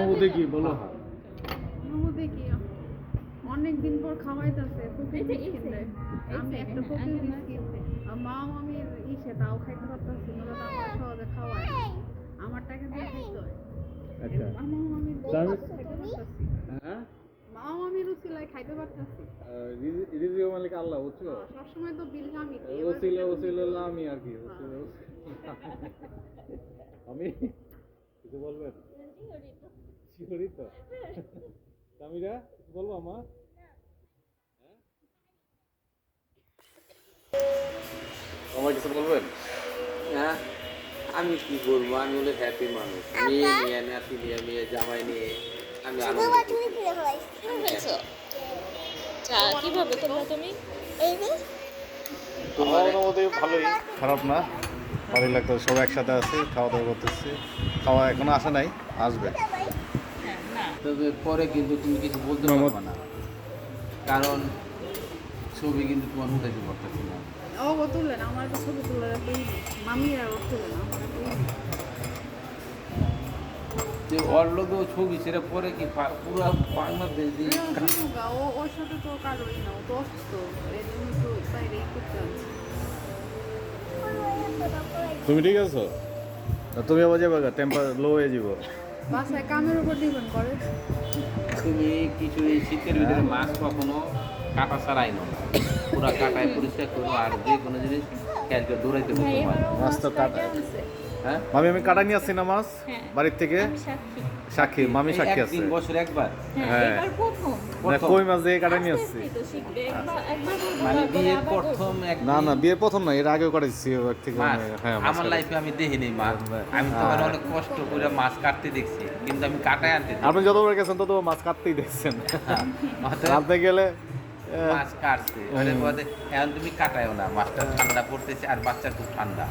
অনুভূতি কি বলো? অনুভূতি কি? অনেকদিন পর খাওয়াইতেছে কুকিং বিস্কিট দেয়। আমি একটা কুকিং বিস্কিট মাও আমি তাও খাইতে পারতেছি না, তো আমার সহজে খাওয়ায় আমার টাকা দিয়ে খাইতে হয়। আচ্ছা মাও আমি খাইতে পারতেছি, হ্যাঁ মাও আমি রুচিলাই খাইতে পারতেছি। রিজিও মালিক আল্লাহ, বুঝছো? সবসময় তো বিল আমি ওসিলা আমি আর কি আমি কিছু বলবেন? শিহরি তো সামিরা কিছু বলবো আমার? আমার কিছু বলবেন? হ্যাঁ, আমি কি বলবো, আমি হলো হ্যাপি মানুষ। মেয়ে নিয়ে নাতি নিয়ে মেয়ে জামাই নিয়ে আমি আনন্দ করছি। কিভাবে তোমরা তুমি আমার অনুভূতি ভালোই, খারাপ না, ভালোই লাগতো। সব একসাথে আছি, খাওয়া দাওয়া করতেছি। খাওয়া এখনো আসে নাই, আসবে। তবে পরে কিন্তু তুমি কিছু বলতে পারবে না, কারণ ছবি কিন্তু তোমার উঠাইতে পারতেছি না। ও তুললেন আমার তো ছবি তুলে মামিরা তুলে না আমার যে ওর লোকেও ছবি সেটা পরে কি পুরো বাংলাদেশ দিয়ে ওর সাথে তো কারোই না, ও তো অসুস্থ, এই জন্য তো বাইরেই করতে হচ্ছে। তুমি ঠিক আছো? তুমি আবার যাবে, টেম্পার লো হয়ে যাব। বাসায় কামের উপর ডিপেন্ড করে। তুমি কিছু এই শীতের ভিতরে মাছ কখনো কাটা ছাড়াই না, পুরো কাটায় পরিষ্কার করো। আর যে কোনো জিনিস খেয়াল করে দৌড়াইতে বলতে পারো। মাছ তো কাটা, হ্যাঁ আমি কাটা নিয়ে আসছি না মাছ বাড়ির থেকে। সাক্ষী, মামি সাক্ষী আছে। 3 বছর একবার হ্যাঁ, না কই মাছ দিয়ে কাটা নিয়ে আসছি। মানে বিয়ের প্রথম না বিয়ের প্রথম না, এর আগেও কাটাইছি ওর থেকে। হ্যাঁ, আমার লাইফে আমি দেখিনি মাছ। আমি তো অনেক কষ্ট করে মাছ কাটতে দেখছি, কিন্তু আমি কাটায় আনতে দেখি। আপনি যতবার গেছেন তত মাছ কাটতেই দেখছেন। কাটতে গেলে মাছ কাটছে ওদের পরে এখন তুমি কাটায়ও না, মাছটা ঠান্ডা পড়তেছে আর বাচ্চা খুব ঠান্ডা।